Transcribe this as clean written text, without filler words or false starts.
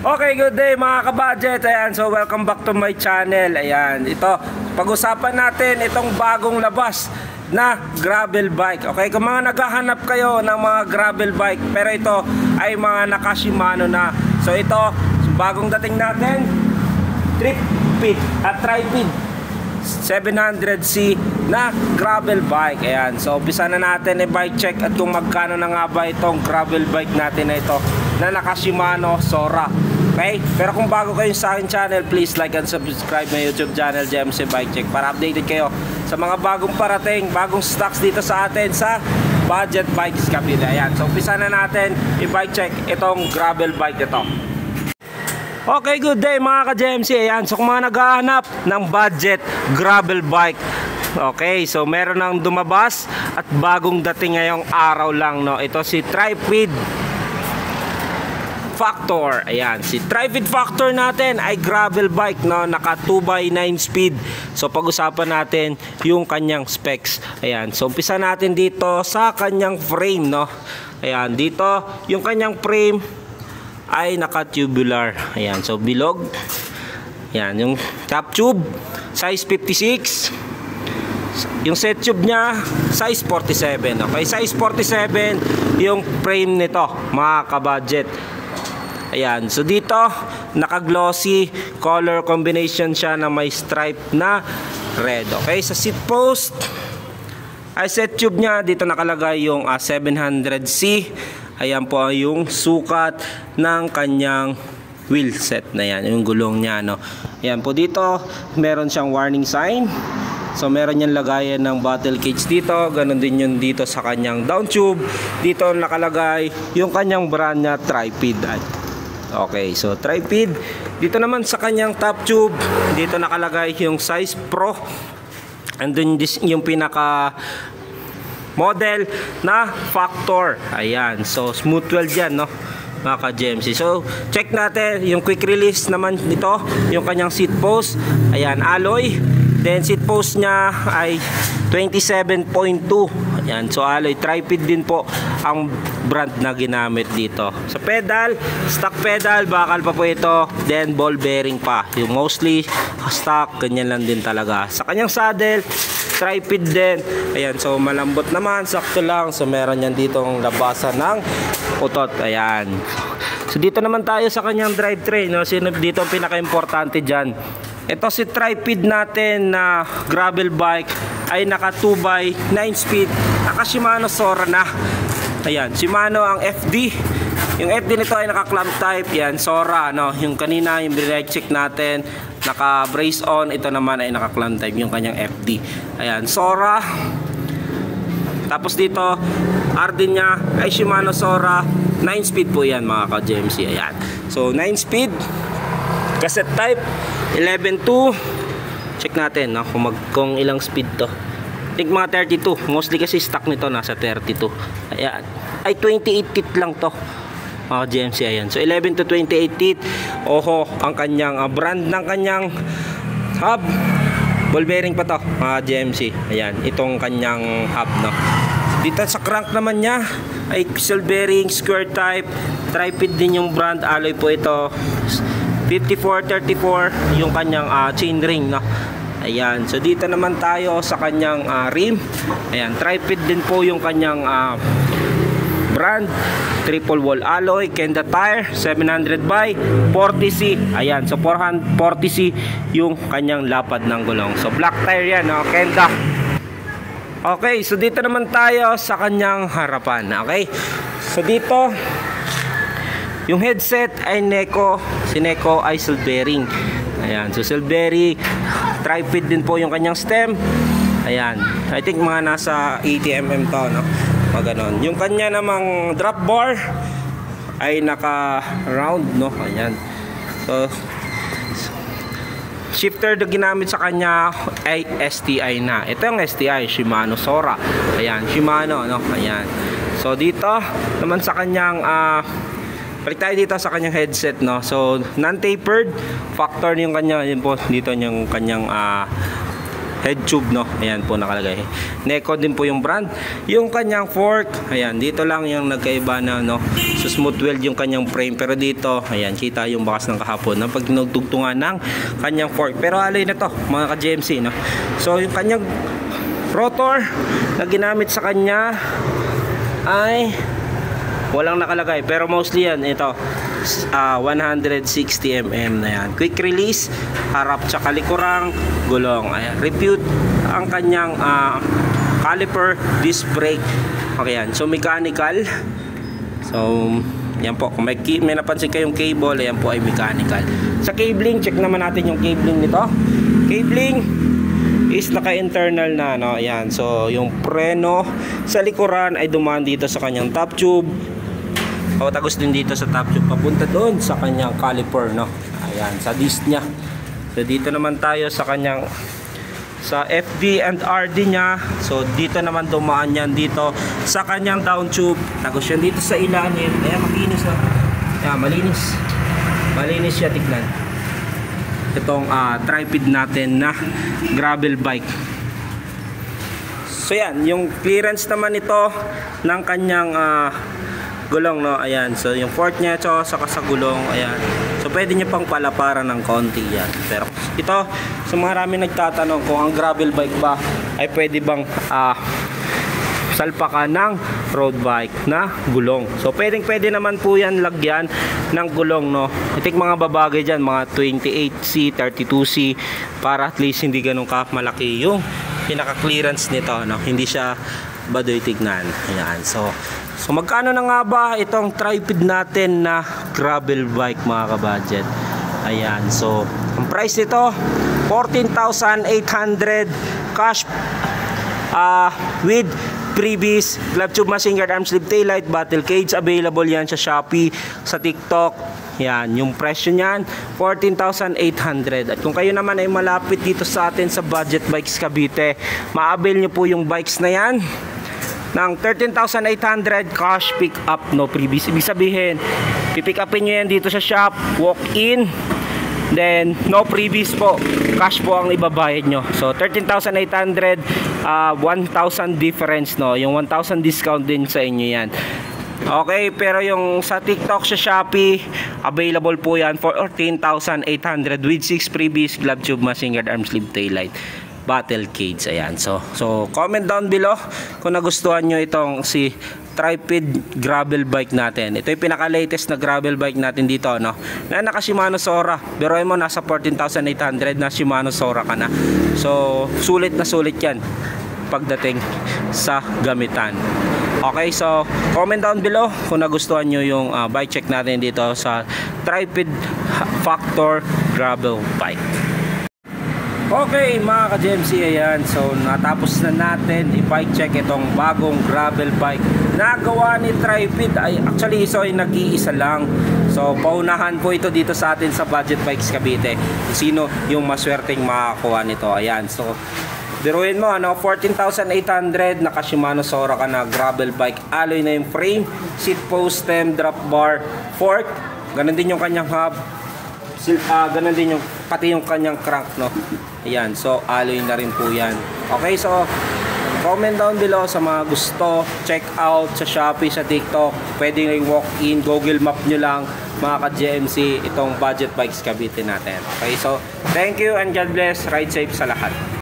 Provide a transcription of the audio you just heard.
Okay, good day mga kabudget. Ayan, so welcome back to my channel. Ayan, ito, pag-usapan natin itong bagong labas na gravel bike. Okay, kung mga naghahanap kayo ng mga gravel bike, pero ito ay mga naka Shimano na. So ito, bagong dating natin, Tripid at Tripid 700C na gravel bike. Ayan, so umpisa na natin i-bike check at kung magkano na nga ba itong gravel bike natin na ito na naka Shimano Sora. Okay? Pero kung bago kayo sa akin channel, please like and subscribe my YouTube channel, JMC Bike Check, para updated kayo sa mga bagong parating, bagong stocks dito sa atin sa Budget Bikes Cavite. Ayan, so umpisa na natin i-bike check itong gravel bike ito. Okay, good day mga ka-JMC. Ayan, so kung mga naghahanap ng budget gravel bike, okay, so meron nang dumabas at bagong dating ngayong araw lang, no? Ito si Tripid Factor. Ayan, si Tripid Factor natin ay gravel bike, no? Naka 2x9 speed. So pag-usapan natin yung kanyang specs. Ayan, so umpisa natin dito sa kanyang frame, no? Ayan, dito yung kanyang frame ay naka-tubular. Ayan, so bilog. Ayan, yung top tube size 56. Yung set tube niya size 47. Okay, size 47 yung frame nito mga ka-budget. Ayan, so dito naka-glossy color combination siya na may stripe na red. Okay, sa seat post ay set tube niya, dito nakalagay yung 700C. Ayan po yung sukat ng kanyang wheel set na yan, yung gulong niya, no? Ayan po, dito meron siyang warning sign. So meron niyang lagayan ng bottle cage dito. Ganon din yun dito sa kanyang down tube. Dito nakalagay yung kanyang brand niya, Tripid. Okay, so Tripid. Dito naman sa kanyang top tube, dito nakalagay yung size Pro. And then yung pinaka model na Factor. Ayan, so smooth weld yan, no, mga ka-JMC. So check natin yung quick release naman nito, yung kanyang seat post. Ayan, alloy. Then seat post niya ay 27.2. Ayan, so alloy. Tripid din po ang brand na ginamit dito. Sa pedal, stock pedal, bakal pa po ito. Then ball bearing pa, yung mostly stock, ganyan lang din talaga. Sa kanyang saddle, Tripid din. Ayan, so malambot naman, sakto lang. So meron yan ditong labasan ng utot. Ayan, so dito naman tayo sa kanyang drivetrain, no? Sino dito ang pinaka-importante dyan? Ito si Tripid natin na gravel bike ay naka 2x9 speed, naka Shimano Sora na. Ayan, Shimano ang FD. Yung FD nito ay naka clamp type. Yan, Sora, no? Yung kanina, yung brake check natin, naka brace on. Ito naman ay naka clamp type, yung kanyang FD. Ayan, Sora. Tapos dito, R din niya ay Shimano Sora 9 speed po yan mga ka-JMC. Ayan, so 9 speed, cassette type 11.2. Check natin, no, kung ilang speed to. I think mga 32. Mostly kasi stock nito nasa 32. Ayan, ay 28 teeth lang to mga JMC. Ayan, so 11 to 28 teeth. Oho, ang kanyang brand ng kanyang hub, ball bearing pa to mga JMC. Ayan, itong kanyang hub, no. Dito sa crank naman niya ay pistol bearing, square type. Tripid din yung brand, alloy po ito 54-34 yung kanyang chain ring, no. Ayan, so dito naman tayo sa kanyang rim. Ayan, Tripid din po yung kanyang brand, triple wall alloy, Kenda tire 700 by 40C. Ayan, so 440C yung kanyang lapad ng gulong. So black tire yan, no, Kenda. Okay, so dito naman tayo sa kanyang harapan. Okay, so dito yung headset ay Neko. Si Neko ay silver bearing. Ayan, so silver bearing. Tripid din po yung kanyang stem. Ayan, I think mga nasa 80mm to, no? Pag ganon. Yung kanya namang drop bar ay naka round, no? Ayan, so shifter na ginamit sa kanya ay STI na. Ito yung STI, Shimano Sora. Ayan, Shimano, no? Ayan, so dito naman sa kanyang balik tayo dito sa kanyang headset, no. So non-tapered Factor yung kanya, yun po dito yung kanyang head tube, no. Ayan po nakalagay. Neko din po yung brand. Yung kanyang fork, ayan, dito lang yung nagkaiba na, no. So smooth weld yung kanyang frame, pero dito, ayan, kita yung bakas ng kahapon na pag tinugtungan ng kanyang fork. Pero alloy na to, mga ka-GMC, no. So yung kanyang rotor na ginamit sa kanya ay walang nakalagay, pero mostly yan ito 160 mm na yan. Quick release, harap tsaka likurang gulong. Ayan, repute ang kanyang caliper, disc brake. Okay yan, so mechanical. So yan po, kung may napansin kayong cable, ayan po ay mechanical. Sa cabling, check naman natin yung cabling nito. Cabling is naka-internal na, no? Ayan, so yung preno sa likuran ay dumaan dito sa kanyang top tube. O tagos din dito sa top tube papunta doon sa kanyang caliper, no? Ayan, sa disc niya. So dito naman tayo sa kanyang sa FD and RD niya. So dito naman dumaan yan dito sa kanyang down tube. Tagos yan dito sa ilalim. Ayan, makinis na. Ayan, malinis. Malinis siya, tignan. Itong tripod natin na gravel bike. So yan, yung clearance naman ito ng kanyang gulong, no. Ayan, so yung fork niya ito saka sa gulong, ayan. So pwede niyo pang palaparan ng konti yan. Pero ito, sa marami nagtatanong kung ang gravel bike ba ay pwede bang salpakan ng road bike na gulong. So pwede naman po yan lagyan ng gulong, no. Itik mga babagay dyan, mga 28C, 32C, para at least hindi ganun ka malaki yung pinaka clearance nito, no. Hindi siya badoy tignan. Ayan, so magkano na nga ba itong tripod natin na gravel bike, mga kabudget? Ayan, so ang price nito 14,800 cash with freebies, glove tube, machine guard, arm sleeve, taillight, battle cage. Available yan sa Shopee, sa TikTok. Yan, yung presyo niyan 14,800. At kung kayo naman ay malapit dito sa atin sa Budget Bikes Cavite, ma-avail nyo po yung bikes na yan ng 13,800 cash pick up, no freebies. Ibig sabihin, pipick upin nyo yan dito sa shop, walk in, then no freebies po, cash po ang ibabayad nyo. So 13,800, 1,000 difference, no. Yung 1,000 discount din sa inyo yan. Okay, pero yung sa TikTok, sa Shopee, available po yan for 14,800 with 6 freebies, glove tube, machine guard, arm sleeve, taillight, battle cage. Ayan, so comment down below kung nagustuhan nyo itong si tripod gravel bike natin. Ito yung pinaka latest na gravel bike natin dito, no, na naka Shimano Sora. Pero mo nasa 14,800 na Shimano Sora ka na. So sulit na sulit yan pagdating sa gamitan. Okay, so comment down below kung nagustuhan nyo yung bike check natin dito sa Tripod Factor gravel bike. Okay mga ka-GMC, ayan, so natapos na natin i-bike check itong bagong gravel bike na gawa ni Tripod. Ay, actually iso ay nag-iisa lang. So paunahan po ito dito sa atin sa Budget Bikes Cavite. Sino yung maswerteng makakuha nito? Ayan, so biruin mo, ano, 14,800, naka Shimano Sora ka na gravel bike. Alloy na yung frame, seat post, stem, drop bar, fork. Ganon din yung kanyang hub. Ganon din yung pati yung kanyang crank, no. Ayan, so alloy na rin po yan. Okay, so comment down below sa mga gusto, check out sa Shopee, sa TikTok. Pwede rin walk in, Google Map nyo lang mga ka-GMC itong Budget Bikes Cavite natin. Okay, so thank you and God bless. Ride safe sa lahat.